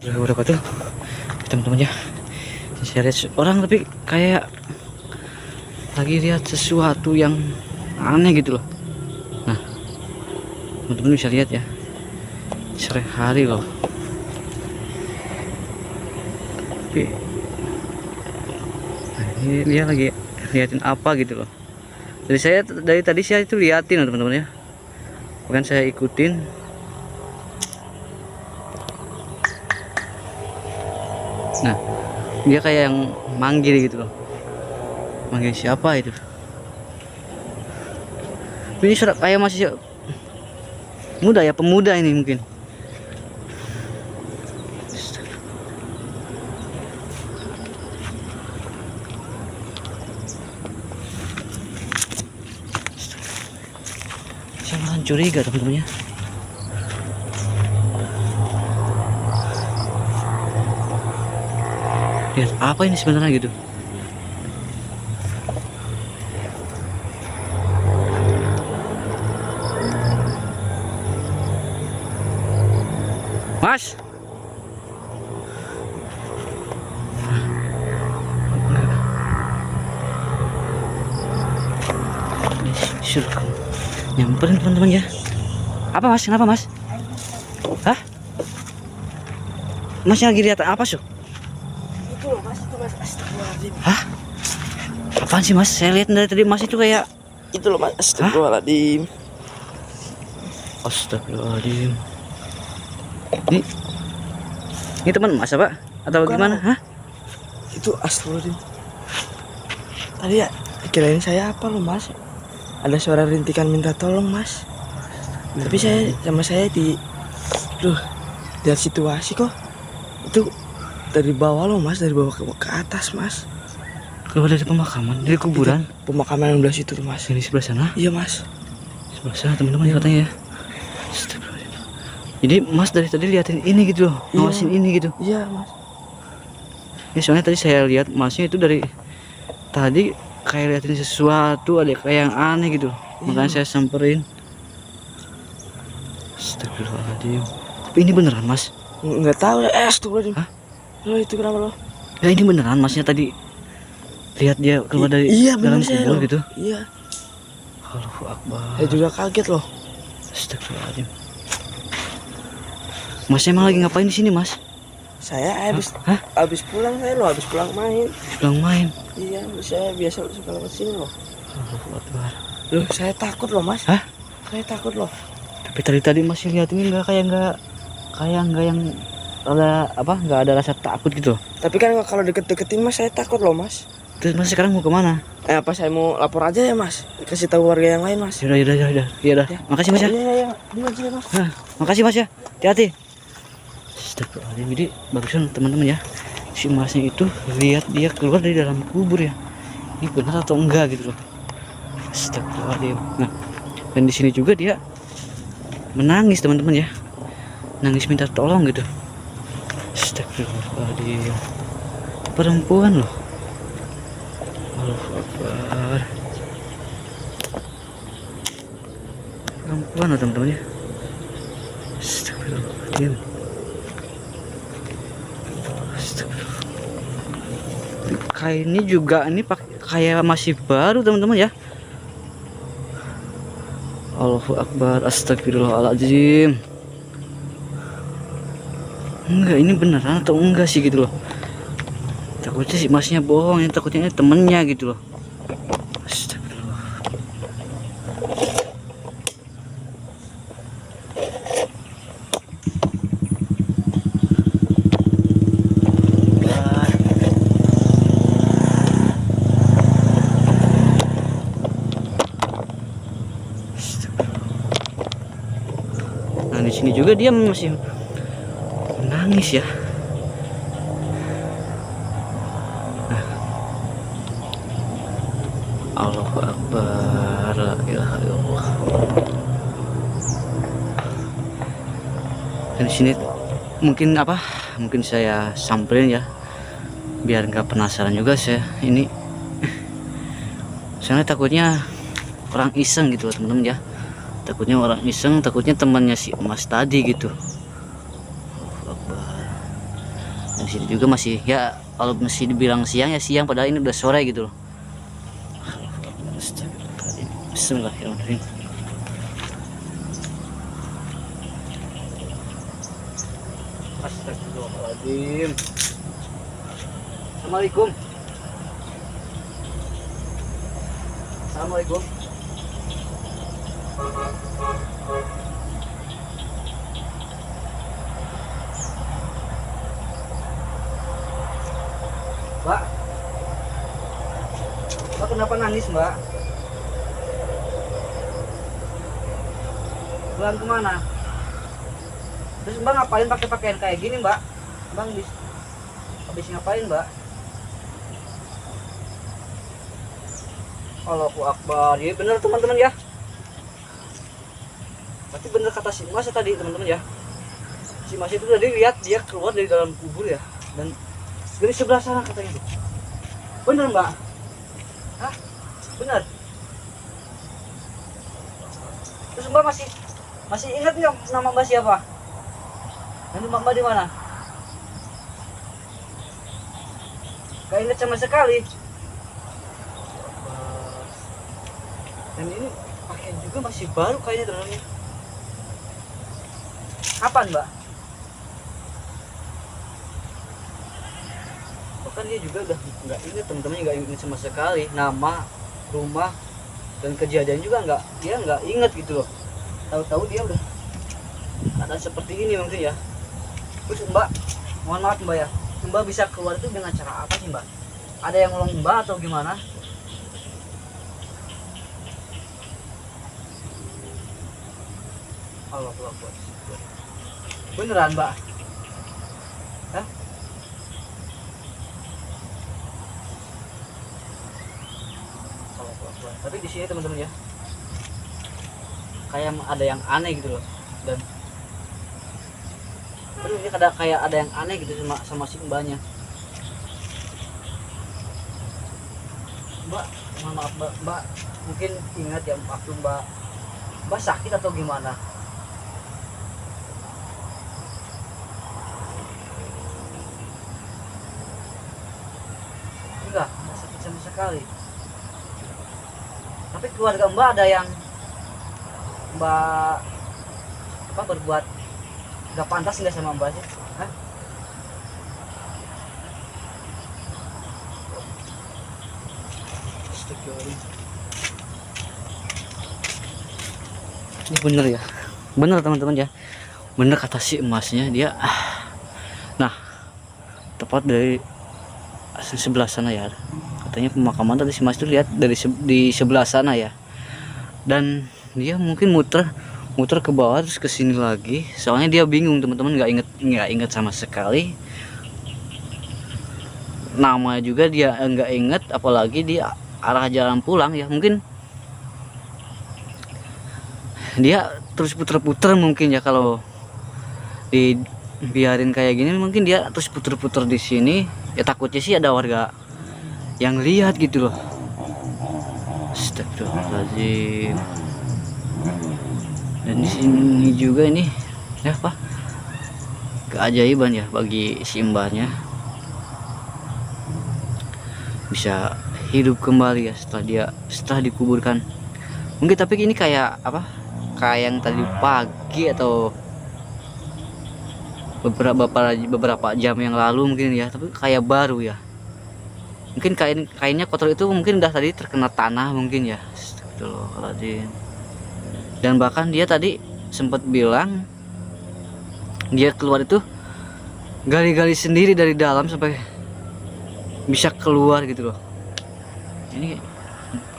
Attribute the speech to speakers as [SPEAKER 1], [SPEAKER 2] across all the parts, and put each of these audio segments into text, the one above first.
[SPEAKER 1] Berapa tuh teman-teman ya, saya lihat orang tapi kayak lagi lihat sesuatu yang aneh gitu loh. Nah teman-teman bisa lihat ya, sore hari loh, tapi nah, ini dia lagi liatin apa gitu loh. Dari tadi saya itu liatin loh teman-teman ya, bukan saya ikutin. Nah dia kayak yang manggil gitu loh, manggil siapa itu. Ini surat kayak masih muda ya, pemuda ini mungkin. Saya malah curiga teman-teman ya. Lihat apa ini sebenarnya gitu. Mas, suruh nyamperin teman-teman ya. Apa mas? Kenapa mas? Hah? Mas lagi lihat apa sih?
[SPEAKER 2] Itu loh mas, itu mas. Astagfirullahaladzim.
[SPEAKER 1] Hah? Apaan sih mas? Saya lihat dari tadi mas itu kayak
[SPEAKER 2] Itu loh mas. Astagfirullahaladzim.
[SPEAKER 1] Astagfirullahaladzim. Ini teman mas apa? Atau
[SPEAKER 2] Bukan.
[SPEAKER 1] gimana? Hah?
[SPEAKER 2] Itu astagfirullahaladzim. Tadi ya kirain saya apa loh mas. Ada suara rintikan minta tolong mas. Tapi saya sama saya lihat situasi kok. Itu dari bawah loh mas, dari bawah ke atas mas.
[SPEAKER 1] Keluar dari pemakaman, dari kuburan.
[SPEAKER 2] Itu pemakaman yang belah situ tuh mas.
[SPEAKER 1] Ini sebelah sana.
[SPEAKER 2] Iya mas.
[SPEAKER 1] Sebelah sana teman-teman katanya ya. Astagfirullahaladzim. Jadi mas dari tadi liatin ini gitu loh,
[SPEAKER 2] Iya.
[SPEAKER 1] ngawasin ini gitu.
[SPEAKER 2] Iya mas.
[SPEAKER 1] Ya soalnya tadi saya lihat masnya itu dari tadi kayak liatin sesuatu, ada kayak yang aneh gitu. Makanya saya samperin. Astagfirullahaladzim. Tapi ini beneran mas?
[SPEAKER 2] Nggak tahu ya. Astagfirullahaladzim.
[SPEAKER 1] Hah?
[SPEAKER 2] Lo itu kenapa lo?
[SPEAKER 1] Ya ini beneran masnya tadi lihat dia keluar dari
[SPEAKER 2] Iya
[SPEAKER 1] dalam
[SPEAKER 2] bener saya
[SPEAKER 1] kubur
[SPEAKER 2] loh.
[SPEAKER 1] gitu.
[SPEAKER 2] Iya.
[SPEAKER 1] Allahu Akbar.
[SPEAKER 2] Saya juga kaget loh.
[SPEAKER 1] Astagfirullahaladzim. Masnya emang lagi ngapain di sini mas?
[SPEAKER 2] Saya
[SPEAKER 1] Hah?
[SPEAKER 2] habis pulang saya loh, habis pulang main.
[SPEAKER 1] Pulang main.
[SPEAKER 2] Iya, saya biasa suka lewat sini loh.
[SPEAKER 1] Allahu Akbar.
[SPEAKER 2] Loh, saya takut loh, Mas.
[SPEAKER 1] Hah?
[SPEAKER 2] Saya takut loh.
[SPEAKER 1] Tapi tadi masih lihat ini nggak yang ada apa, nggak ada rasa takut gitu.
[SPEAKER 2] Tapi kan kalau deket-deketin Mas, saya takut loh, Mas.
[SPEAKER 1] Terus mas sekarang mau kemana?
[SPEAKER 2] Apa saya mau lapor aja ya, Mas? Kasih tahu warga yang lain, Mas.
[SPEAKER 1] Yaudah.
[SPEAKER 2] Ya.
[SPEAKER 1] Makasih mas ya.
[SPEAKER 2] Iya. Dulu aja, Mas.
[SPEAKER 1] Nah, makasih mas ya. Hati-hati. Astagfirullahaladzim. Jadi bagusan teman-teman ya, si masnya itu lihat dia keluar dari dalam kubur ya. Ini benar atau enggak gitu loh. Astagfirullahaladzim. Nah, dan di sini juga dia menangis teman-teman ya. Nangis minta tolong gitu. Astagfirullahaladzim. Perempuan loh. Allahu Akbar. Perempuan loh teman-teman ya. Astagfirullahaladzim. Kayak ini juga ini kayak masih baru teman-teman ya. Allahu Akbar. Astagfirullahaladzim. Enggak, ini beneran atau enggak sih gitu loh. Takutnya si masnya bohong, ini takutnya ini temennya gitu loh. Astagfirullah. Nah di sini juga dia masih menangis ya. Allahu Akbar, la ilaha illallah. Dan di sini mungkin apa? Mungkin saya samperin ya, biar nggak penasaran juga saya ini. Soalnya takutnya orang iseng gitu teman-teman ya. Takutnya orang iseng, takutnya temannya si emas tadi gitu. Allahu Akbar. di sini juga masih ya, kalau masih dibilang siang ya siang, padahal ini udah sore gitu loh. Astagfirullahaladzim. Bismillahirrahmanirrahim. Astagfirullahaladzim. Assalamualaikum. Assalamualaikum. Mbak, Mbak kenapa nangis, Mbak? Pulang kemana? Terus Mbak ngapain pakai pakaian kayak gini, Mbak? Mbak habis ngapain, Mbak? Allahu Akbar. Ya bener teman-teman ya. Tapi bener kata si Mas tadi teman-teman ya. Si Mas itu tadi lihat dia keluar dari dalam kubur ya. Dan dari sebelah sana katanya tuh. Bener Mbak? Hah? Bener? Terus Mbak masih ingat nggak nama Mbak siapa? Dan Mbak di mana? Gak ingat sama sekali. Dan ini pakaian juga masih baru kayaknya teman-teman. Kapan Mbak? Bahkan dia juga udah nggak ingat, teman-teman nggak ingat sama sekali nama, rumah, dan kejadian juga dia nggak ingat gitu loh. Tahu-tahu dia udah ada seperti ini mungkin ya. Terus Mbak, mohon maaf Mbak ya, Mbak bisa keluar itu dengan cara apa sih Mbak? Ada yang nolong Mbak atau gimana? Allah Akbar. Beneran Mbak? Hah? Allah Akbar. Tapi di sini teman-teman ya, kayak ada yang aneh gitu loh. Dan terus ini kayak ada yang aneh gitu sama si Mbaknya. Mbak, mohon maaf Mbak, mungkin ingat ya waktu Mbak sakit atau gimana? Enggak sakit sama sekali. Tapi keluarga Mbak ada yang Mbak berbuat nggak pantas nggak sama Mbak sih? Hah? Ini bener ya, bener teman-teman ya, bener kata si emasnya dia. Nah, tepat dari sebelah sana ya, katanya pemakaman tadi si Mas itu lihat di sebelah sana ya. Dan dia mungkin muter ke bawah terus ke sini lagi, soalnya dia bingung teman-teman, nggak inget sama sekali nama juga, dia nggak inget, apalagi di arah jalan pulang ya. Mungkin dia terus puter-puter mungkin ya, kalau dibiarin kayak gini mungkin dia terus puter-puter di sini ya. Takutnya sih ada warga yang lihat gitu loh. Astagfirullahaladzim. Dan di sini juga ini ya apa, keajaiban ya bagi si mbahnya, bisa hidup kembali ya setelah dikuburkan mungkin. Tapi ini kayak apa, kayak yang tadi pagi atau beberapa jam yang lalu mungkin ya, tapi kayak baru ya. Mungkin kainnya kotor itu mungkin udah tadi terkena tanah mungkin ya. Astagfirullahaladzim. Dan bahkan dia tadi sempat bilang dia keluar itu gali-gali sendiri dari dalam sampai bisa keluar gitu loh. Ini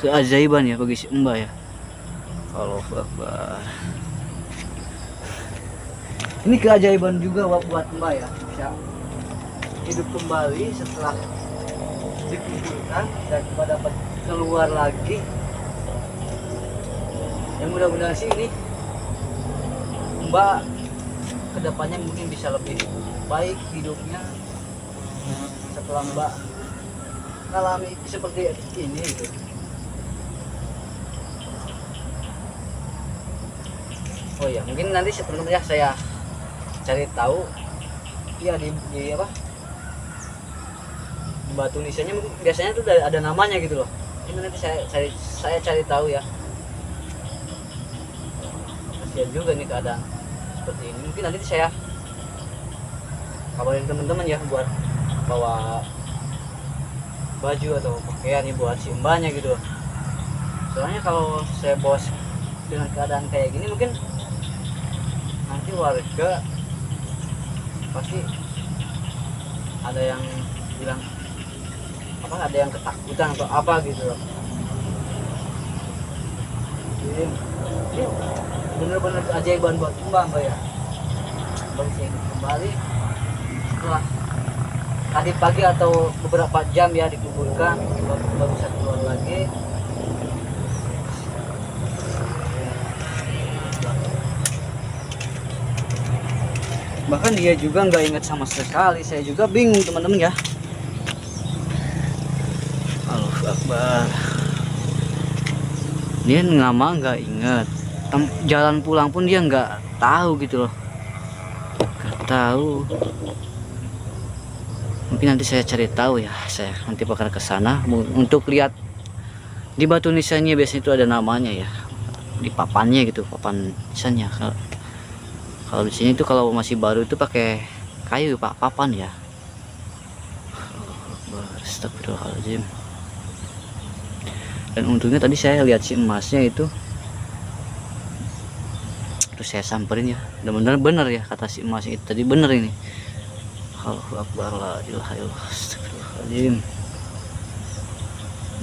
[SPEAKER 1] keajaiban ya bagi si Mbak ya. Allahu Akbar. Ini keajaiban juga buat Mbak ya, bisa hidup kembali setelah dikuburkan dan Mbak dapat keluar lagi. Yang mudah-mudahan sih ini Mbak kedepannya mungkin bisa lebih baik hidupnya setelah Mbak mengalami seperti ini gitu. Oh ya, mungkin nanti sebenarnya saya cari tahu ya di apa, batu nisannya mungkin biasanya tuh ada namanya gitu loh. Ini nanti saya cari tahu ya. Kasihan juga nih keadaan seperti ini. Mungkin nanti saya kabarin teman-teman ya buat bawa baju atau pakaian nih buat si mbaknya gitu. Soalnya kalau saya bawa dengan keadaan kayak gini mungkin nanti warga pasti ada yang bilang apa, ada yang ketakutan atau apa gitu loh. Ini bener-bener keajaiban buat mbak ya. Baru saya kembali setelah tadi pagi atau beberapa jam ya dikuburkan, baru bisa keluar lagi. Bahkan dia juga nggak ingat sama sekali. Saya juga bingung teman-teman ya. Allahu Akbar. Dia nama nggak ingat, jalan pulang pun dia nggak tahu gitu loh, nggak tahu. Mungkin nanti saya cari tahu ya, saya nanti bakal ke sana untuk lihat di batu nisannya. Biasanya itu ada namanya ya, di papannya gitu, papan nisannya. Kalau di sini tuh kalau masih baru itu pakai kayu pak, papan ya. Astagfirullahaladzim. Dan untungnya tadi saya lihat si emasnya itu, terus saya samperin ya, dan benar ya kata si emasnya itu tadi, bener ini. Allahu Akbar, la ilaha illallah, astagfirullahaladzim.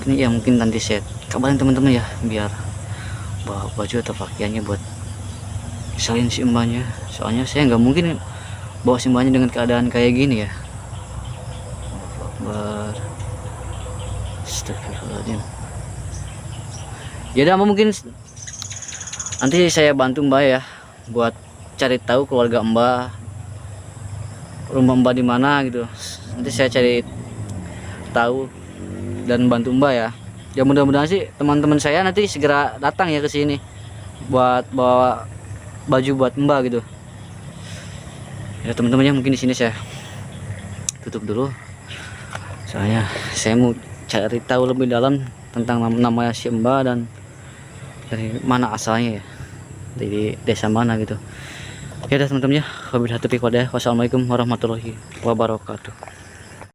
[SPEAKER 1] Ini ya mungkin nanti saya kabarin teman-teman ya, biar bawa baju atau pakaiannya buat selain si mbaknya. Soalnya saya nggak mungkin bawa si mbaknya dengan keadaan kayak gini ya. Allahu Akbar, astagfirullahaladzim. Ya udah, mungkin nanti saya bantu mbak ya buat cari tahu keluarga mbak, rumah mbak di mana gitu. Nanti saya cari tahu dan bantu mbak ya. Ya mudah-mudahan sih teman-teman saya nanti segera datang ya ke sini buat bawa baju buat mbak gitu. Ya teman-temannya, mungkin di sini saya tutup dulu. Soalnya saya mau cari tahu lebih dalam tentang nama si mbak dan dari mana asalnya ya, dari desa mana gitu. Ya udah teman-teman ya, wabillahi taufiq walhidayah. Wassalamualaikum warahmatullahi wabarakatuh.